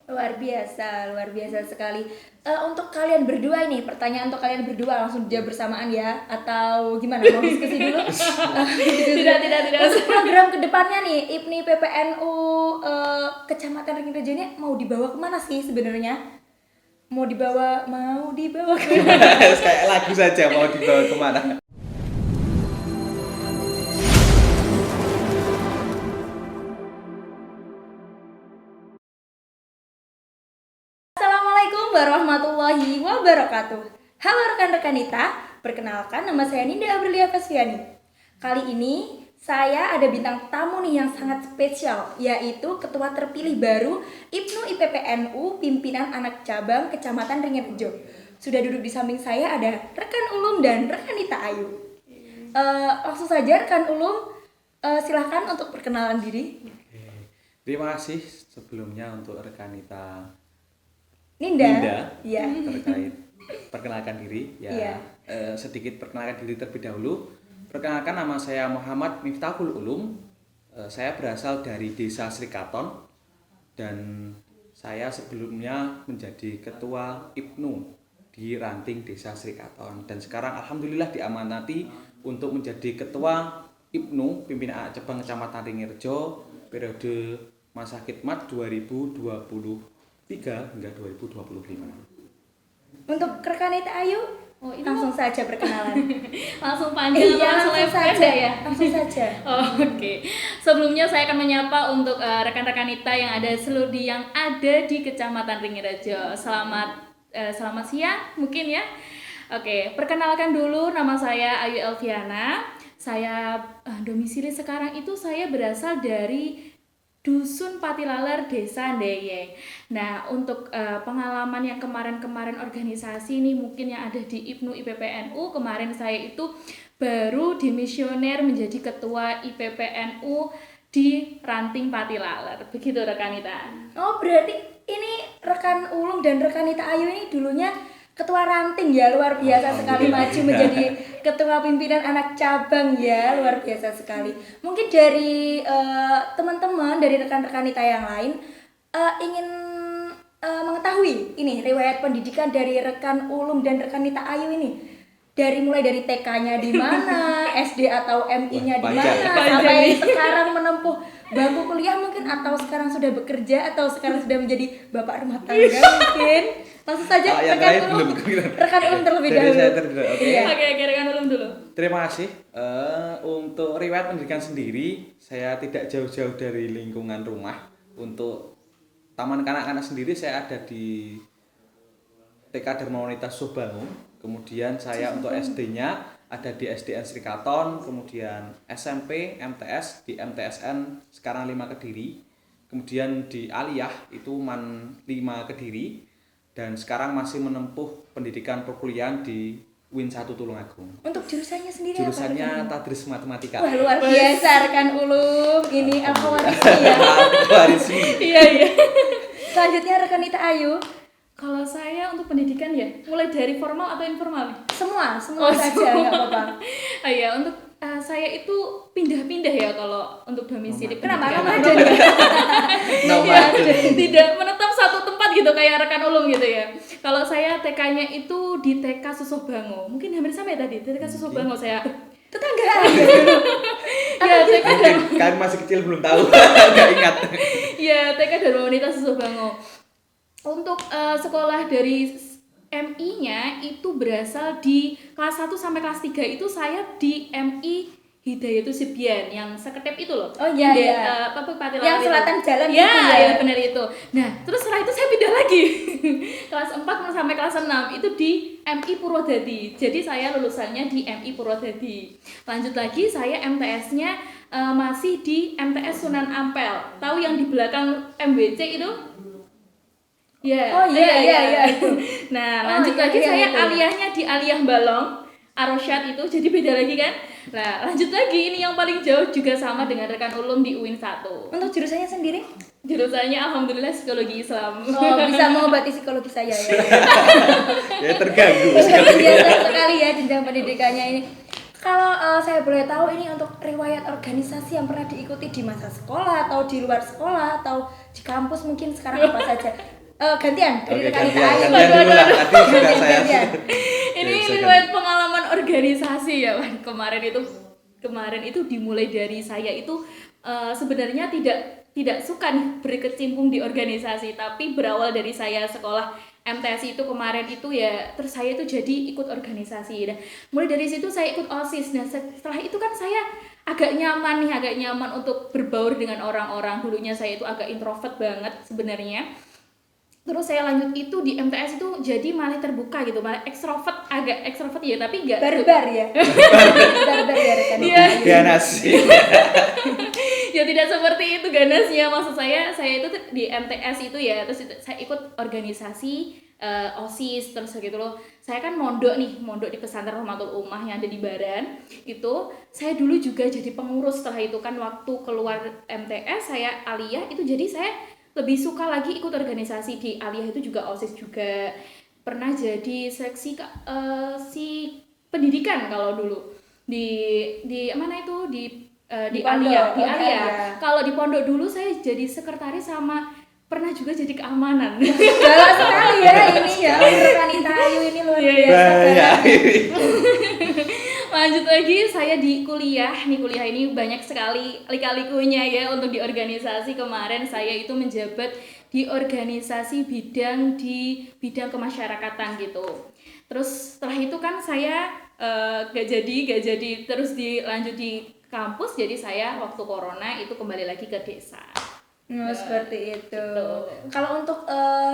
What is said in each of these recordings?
Luar biasa sekali. Untuk kalian berdua ini, pertanyaan untuk kalian berdua langsung dijawab bersamaan ya, atau gimana? Mau diskusi dulu? Tidak. Untuk program kedepannya nih, IPNI PPNU Kecamatan Ringrejo ini mau dibawa kemana sih sebenarnya? Mau dibawa kemana? Kayak lagu saja, mau dibawa kemana? Assalamualaikum warahmatullahi wabarakatuh. Halo rekan-rekan Nita, perkenalkan nama saya Ninda Aprilia Fesviani. Kali ini saya ada bintang tamu nih yang sangat spesial, yaitu Ketua terpilih baru IPNU IPPNU Pimpinan Anak Cabang Kecamatan Ringrejo. Sudah duduk di samping saya ada rekan Ulum dan rekan Nita Ayu. Langsung saja rekan Ulum, silahkan untuk perkenalan diri. Terima kasih sebelumnya untuk rekanita Ninda. Iya. terkait perkenalkan diri ya. Iya. Sedikit perkenalkan diri terlebih dahulu. Perkenalkan, nama saya Muhammad Miftahul Ulum. Saya berasal dari Desa Srikaton dan saya sebelumnya menjadi ketua IPNU di Ranting Desa Srikaton, dan sekarang alhamdulillah diamanati untuk menjadi ketua IPNU Pimpinan Anak Cabang Kecamatan Ringrejo periode masa khidmat 2023 hingga 2025. Untuk rekan Nita Ayu, langsung saja perkenalan. Langsung panjang atau langsung saja ya? Langsung saja. Oke. Sebelumnya saya akan menyapa untuk rekan-rekan Nita yang ada di Kecamatan Ringrejo. Selamat siang mungkin ya. Oke, perkenalkan dulu, nama saya Ayu Elviana. Saya domisili sekarang itu saya berasal dari Dusun Patilaler, Desa Ndeyeng. Nah, untuk pengalaman yang kemarin organisasi ini mungkin yang ada di IPNU IPPNU, kemarin saya itu baru dimisioner menjadi ketua IPPNU di Ranting Patilaler. Begitu rekan Nita. Oh, berarti ini rekan Ulum dan rekan Nita Ayu ini dulunya ketua Ranting ya, luar biasa sekali, maju menjadi ketua pimpinan anak cabang ya, luar biasa sekali. Mungkin dari teman-teman, dari rekan-rekan Nita yang lain ingin mengetahui ini riwayat pendidikan dari rekan Ulum dan rekan Nita Ayu ini. Mulai dari TK-nya di mana, SD atau MI-nya di mana, sampai sekarang menempuh bangku kuliah mungkin, atau sekarang sudah bekerja, atau sekarang sudah menjadi bapak rumah tangga mungkin. Langsung saja rekan Ulum terlebih dahulu. Oke, rekan Ulum dulu. Terima kasih. Untuk riwayat pendidikan sendiri, saya tidak jauh-jauh dari lingkungan rumah. Untuk taman kanak-kanak sendiri saya ada di TK Dharma Wanita Susobangun. Kemudian saya untuk SD-nya ada di SDN Srikaton, kemudian SMP, MTS di MTSN sekarang 5 Kediri. Kemudian di Aliyah itu MAN 5 Kediri, dan sekarang masih menempuh pendidikan perkuliahan di Win 1 Tulungagung. Untuk jurusannya sendiri Jurusannya apa? Tadris Matematika. Wah, luar biasa rekan Ulum. Ini alfawarisme ya. Alfawarisme. Iya. Selanjutnya rekan Nita Ayu. Kalau saya untuk pendidikan ya, mulai dari formal atau informal? Semua saja, nggak apa-apa. Iya, untuk saya itu pindah-pindah ya kalau untuk domisili. Kenapa? pendidikan. Nama aja Ya, tidak menetap satu tempat gitu kayak rekan Ulum gitu ya. Kalau saya TK-nya itu di TK Susobango. Mungkin hampir sama ya tadi, TK Susobango saya. tetangga. Ya, TK Kan masih kecil belum tahu, nggak ingat. Ya, TK Dharma Wanita Susobango. Untuk sekolah dari MI-nya itu berasal di kelas 1 sampai kelas 3 itu saya di MI Hidayatul Sibyan yang seketep itu loh. Oh iya, Patilaler yang selatan jalan ya, itu ya. Ya benar itu. Nah, terus setelah itu saya pindah lagi. Kelas 4 sampai kelas 6 itu di MI Purwodadi. Jadi saya lulusannya di MI Purwodadi. Lanjut lagi saya MTS-nya masih di MTS Sunan Ampel. Tahu yang di belakang MBC itu? Ya. Oh iya. Nah, lanjut lagi saya aliyahnya di Aliyah Balong, Arosyad itu, jadi beda lagi kan. Nah, lanjut lagi ini yang paling jauh juga sama dengan rekan Ulum di UIN 1. Untuk jurusannya sendiri? Jurusannya alhamdulillah psikologi Islam. Oh, bisa mengobati psikologi saya ya. Ya terganggu Biasa sekali ya jenjang pendidikannya ini. Kalau saya boleh tahu ini untuk riwayat organisasi yang pernah diikuti di masa sekolah atau di luar sekolah atau di kampus mungkin sekarang apa saja? Gantian dari Oke, rekanita gantian, Ayu. gantian dulu lah. Tadi sudah Gantian, saya. gantian. Ini Ya, silakan. riwayat pengalaman organisasi ya, Wan. Kemarin itu dimulai dari saya itu sebenarnya tidak suka nih berkecimpung di organisasi, tapi berawal dari saya sekolah MTS itu kemarin itu ya, terus saya itu jadi ikut organisasi. Nah, mulai dari situ saya ikut OSIS. Nah, setelah itu kan saya agak nyaman untuk berbaur dengan orang-orang. Dulunya saya itu agak introvert banget sebenarnya. Terus saya lanjut itu di MTS itu jadi malah terbuka gitu, malah agak ekstrovert ya, tapi enggak Barbar ya. Barbar ya rekanita Iya. Ayu. Ganas. ya tidak seperti itu ganasnya. Maksud saya itu di MTS itu ya, terus saya ikut organisasi OSIS terus gitu loh. Saya kan mondok di pesantren Rahmatul Ummah yang ada di Baran. Itu saya dulu juga jadi pengurus. Setelah itu kan waktu keluar MTS saya aliyah itu, jadi saya lebih suka lagi ikut organisasi. Di aliyah itu juga OSIS juga, pernah jadi seksi si pendidikan kalau dulu di mana itu di Pondok. aliyah di Oh, aliyah. Aliyah. Kalau di pondok dulu saya jadi sekretaris sama pernah juga jadi keamanan. Galak sekali ya ini ya rekanita Ayu ini luar Iya, iya. biasa. Bahaya. Lanjut lagi, saya di kuliah ini banyak sekali lika-likunya ya untuk di organisasi. Kemarin saya itu menjabat di organisasi di bidang kemasyarakatan gitu. Terus setelah itu kan saya gak jadi terus dilanjut di kampus, jadi saya waktu corona itu kembali lagi ke desa. Seperti itu. Gitu. Kalau untuk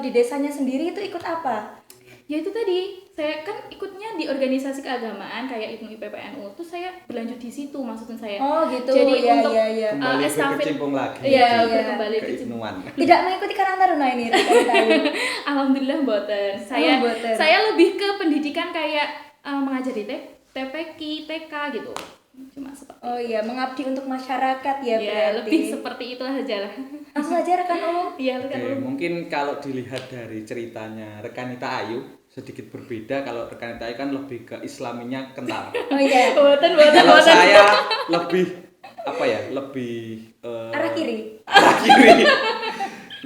di desanya sendiri itu ikut apa? Ya itu tadi, saya kan ikutnya di organisasi keagamaan kayak IPNU IPPNU, terus saya berlanjut di situ maksudnya saya. Oh gitu. Jadi ya, untuk ya. Kembali estafet, berkecimpung lagi. iya, Iya. berkembali Ke ke Ibnuan. Tidak mengikuti Karang Taruna ini rekanita Ayu. Alhamdulillah mboten. Mboten. Saya lebih ke pendidikan kayak mengajar di TPQ, TK gitu. Cuma seperti Oh iya, mengabdi untuk masyarakat ya, ya, berarti. lebih seperti itu aja lah. Langsung aja rekan umum. Iya, Oke, kan. mungkin kalau dilihat dari ceritanya rekanita Ayu sedikit berbeda. Kalau rekanita Ayu kan lebih ke islaminya kental. Oh iya. Boten. Kalau saya lebih apa ya? Lebih Arah kiri. arah kiri.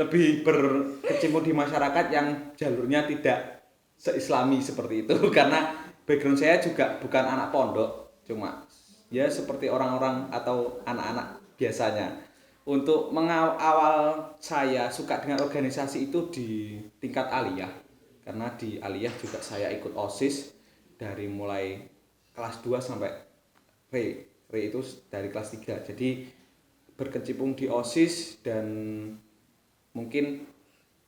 Lebih berkecimpung di masyarakat yang jalurnya tidak seislami seperti itu. Karena background saya juga bukan anak pondok, cuma ya seperti orang-orang atau anak-anak biasanya. Untuk mengawal saya suka dengan organisasi itu di tingkat aliyah, karena di aliyah juga saya ikut OSIS dari mulai kelas 2 sampai re itu dari kelas 3. Jadi berkecimpung di OSIS dan mungkin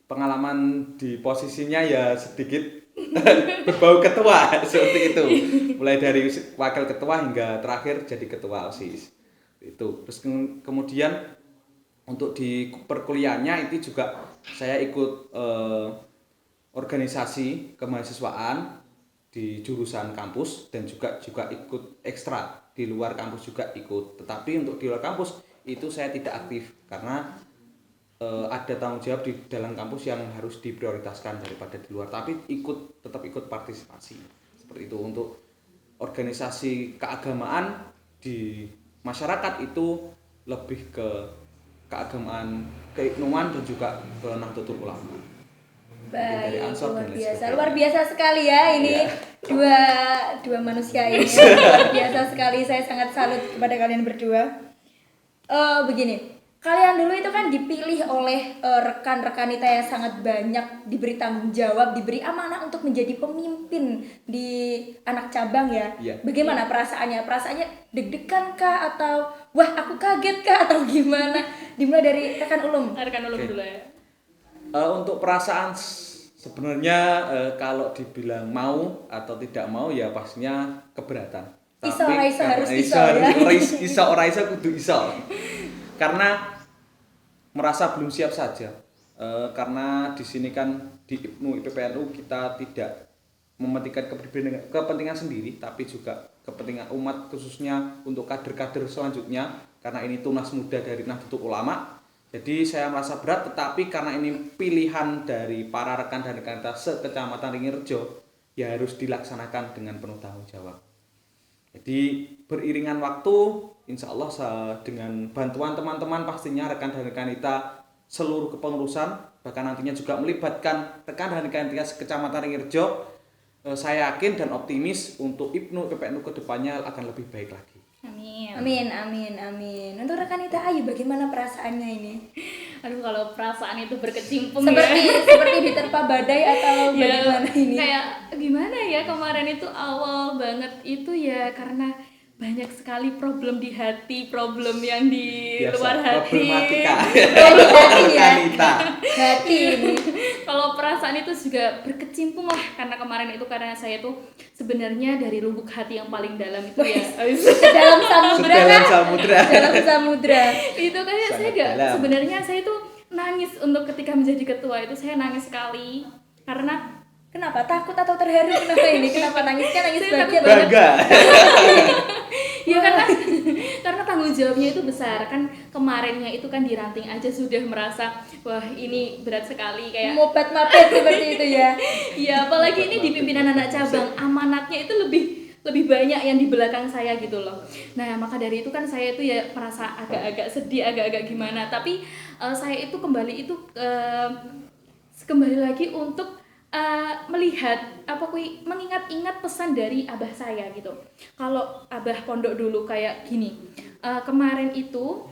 pengalaman di posisinya ya sedikit berbau ketua seperti itu. Mulai dari wakil ketua hingga terakhir jadi ketua OSIS. Itu. Terus kemudian untuk di perkuliahannya itu juga saya ikut organisasi kemahasiswaan di jurusan kampus dan juga ikut ekstra di luar kampus juga ikut. Tetapi untuk di luar kampus itu saya tidak aktif karena ada tanggung jawab di dalam kampus yang harus diprioritaskan daripada di luar. Tapi tetap ikut partisipasi seperti itu. Untuk organisasi keagamaan di masyarakat itu lebih ke keagamaan, keiknuan dan juga ke Nahdlatul Ulama. Dari Baik, Ansor luar dan lain biasa. sebagainya. Luar biasa sekali ya ini Iya. dua manusia ini. Luar biasa sekali. Saya sangat salut kepada kalian berdua. Begini, kalian dulu itu kan dipilih oleh rekan-rekanita yang sangat banyak, diberi tanggung jawab, diberi amanah untuk menjadi pemimpin di anak cabang ya. Iya. Bagaimana perasaannya? Perasaannya deg-degan kah atau wah aku kaget kah atau gimana? Dimulai dari rekan Ulum. Rekan ulum Oke. dulu ya. Untuk perasaan sebenarnya kalau dibilang mau atau tidak mau ya pastinya keberatan. Iso, Tapi iso, karena harus iso ya. Iso ora iso kudu iso. Karena merasa belum siap saja. Karena di sini kan di IPNU IPPNU kita tidak mementingkan kepentingan sendiri, tapi juga kepentingan umat, khususnya untuk kader-kader selanjutnya, karena ini tunas muda dari Nahdlatul Ulama. Jadi saya merasa berat, tetapi karena ini pilihan dari para rekan dan rekan kita sekecamatan Ringirjo, ya harus dilaksanakan dengan penuh tanggung jawab. Jadi beriringan waktu, insya Allah dengan bantuan teman-teman pastinya rekan dan rekan kita seluruh kepengurusan, bahkan nantinya juga melibatkan rekan-rekan Kecamatan Ringirjo. Saya yakin dan optimis untuk IPNU PPNU kedepannya akan lebih baik lagi. Amin. Amin, amin, amin. Untuk rekan Nita Ayu bagaimana perasaannya ini? Aduh, kalau perasaan itu berkecimpung Seperti diterpa badai atau ya, bagaimana ini? kayak gimana ya, kemarin itu awal banget itu ya karena banyak sekali problem di hati, problem yang di Biasa, luar hati. problematika. Hati ya. Wanita. Hati ini. Kalau perasaan itu juga berkecimpung lah karena kemarin itu karena saya tuh sebenarnya dari lubuk hati yang paling dalam itu ya Dalam samudra. Sedalam samudra. Dalam samudra. itu kayak saya Sangat gak dalam. sebenarnya saya tuh nangis untuk ketika menjadi ketua itu saya nangis sekali karena Kenapa? Takut atau terharu? Kenapa ini? Kenapa nangisnya nangis Saya bahagia? takut banget. Bangga. ya karena tanggung jawabnya itu besar kan kemarinnya itu kan di ranting aja sudah merasa wah ini berat sekali kayak Mopat-mapet seperti itu ya. ya apalagi ini di pimpinan anak cabang amanatnya itu lebih banyak yang di belakang saya gitu loh. Nah maka dari itu kan saya itu ya merasa agak-agak sedih agak-agak gimana tapi saya itu kembali lagi untuk melihat mengingat-ingat pesan dari abah saya gitu. Kalau abah pondok dulu kayak gini, kemarin itu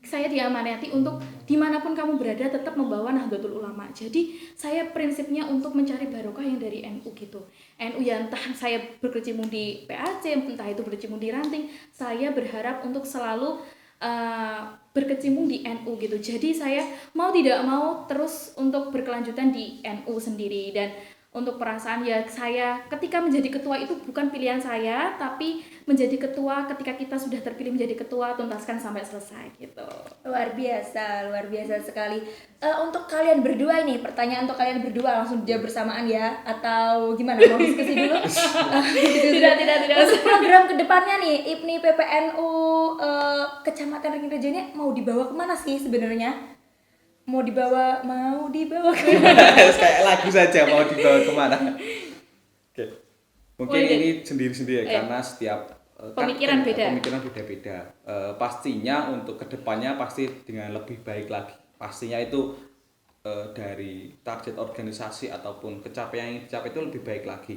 saya diamanati untuk dimanapun kamu berada tetap membawa Nahdlatul Ulama. Jadi saya prinsipnya untuk mencari barokah yang dari NU gitu. NU ya entah saya berkecimpung di PAC, entah itu berkecimpung di ranting, saya berharap untuk selalu berkecimpung di NU gitu. Jadi saya mau tidak mau terus untuk berkelanjutan di NU sendiri dan untuk perasaan ya saya ketika menjadi ketua itu bukan pilihan saya tapi menjadi ketua ketika kita sudah terpilih menjadi ketua tuntaskan sampai selesai gitu. Luar biasa sekali. Untuk kalian berdua ini pertanyaan untuk kalian berdua langsung dijawab bersamaan ya atau gimana? Mau diskusi dulu? Tidak. Untuk program kedepannya nih IPNI PPNU Kecamatan Ringirjo ini mau dibawa kemana sih sebenarnya? Mau dibawa kemana? Kayak lagu saja mau dibawa kemana. Oke. Mungkin ini sendiri-sendiri ya, karena setiap pemikiran beda. Pemikiran beda-beda. Pastinya untuk kedepannya pasti dengan lebih baik lagi. Pastinya itu dari target organisasi ataupun capaian yang dicapai itu lebih baik lagi.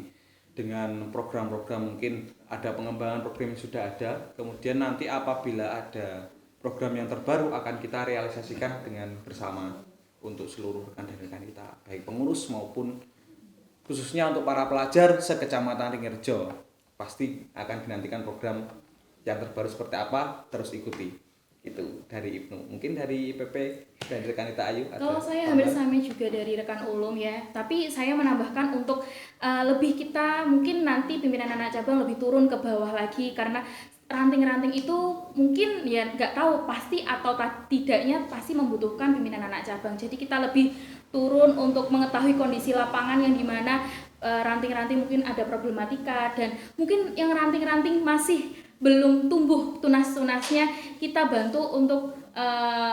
Dengan program-program mungkin ada pengembangan program yang sudah ada. Kemudian nanti apabila ada program yang terbaru akan kita realisasikan dengan bersama untuk seluruh rekan dan rekan kita, baik pengurus maupun khususnya untuk para pelajar sekecamatan Ringirjo. Pasti akan dinantikan program yang terbaru seperti apa, terus ikuti. Itu dari IPNU. Mungkin dari PP dan rekan Nita Ayu ada. Kalau saya hampir sama juga dari rekan Ulum ya, tapi saya menambahkan untuk lebih kita mungkin nanti pimpinan anak cabang lebih turun ke bawah lagi karena ranting-ranting itu mungkin ya nggak tahu pasti atau tidaknya pasti membutuhkan pimpinan anak cabang. Jadi kita lebih turun untuk mengetahui kondisi lapangan yang dimana ranting-ranting mungkin ada problematika dan mungkin yang ranting-ranting masih belum tumbuh tunas-tunasnya kita bantu untuk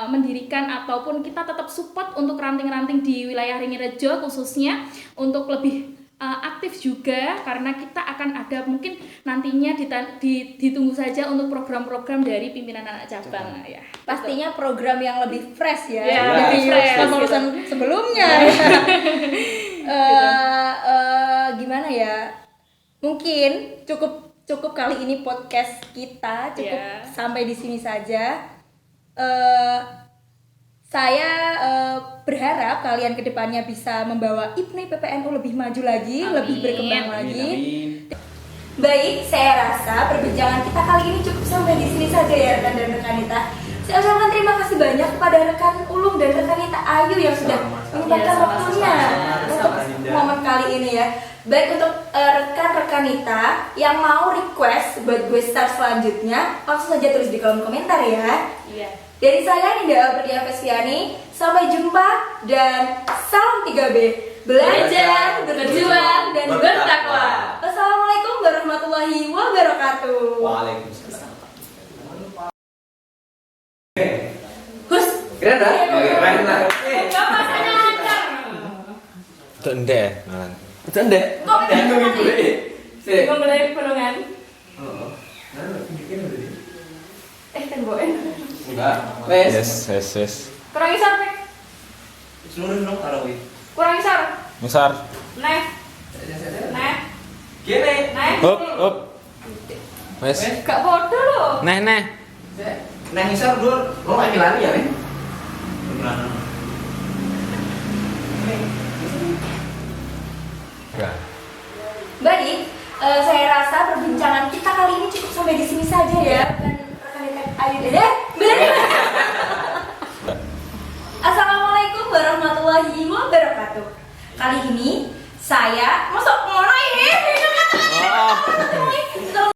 mendirikan ataupun kita tetap support untuk ranting-ranting di wilayah Ringirjo khususnya untuk lebih aktif juga karena kita akan ada mungkin nantinya ditunggu saja untuk program-program dari pimpinan anak cabang ya. Pastinya program yang lebih fresh ya, Ya, dari fresh, kepengurusan sebelumnya. Gimana ya? Mungkin cukup kali ini podcast kita cukup sampai di sini saja. Saya berharap kalian kedepannya bisa membawa IPNI PPNU lebih maju lagi, lebih berkembang lagi. Amin. Baik, saya rasa perbincangan kita kali ini cukup sampai di sini saja ya rekan dan rekan Nita. Saya ucapkan terima kasih banyak kepada rekan Ulum dan rekan Nita Ayu yang sudah menyempatkan waktunya untuk momen kali ini ya. Baik untuk rekan-rekan Nita yang mau request buat gue start selanjutnya, langsung saja tulis di kolom komentar ya. Iya. Dari saya Ninda Aprilia Vesviani, sampai jumpa dan salam 3B. Belajar, berjuang, dan bertakwa. Wassalamualaikum warahmatullahi wabarakatuh. Waalaikumsalam. Hus, Keren dah? Keren lah. Itu endek malah. Itu ndek. kok Dengan mulai penungan. tembokin. Enggak. Wes. Yes. Kurang isar, Pek. Seluruh dong tarawih. Kurang isar. Besar. Neh. Neh. Gini. Neh. Up. Wes. Gak bodoh loh. Neh. Nah, isar dulu lo lagi lari ya, Nih? Enggak. Baik, saya rasa perbincangan kita kali ini cukup sampai di sini saja ya. Dan rekan Ayu bener. Assalamualaikum warahmatullahi wabarakatuh. Kali ini saya masuk ngono ini. Oh.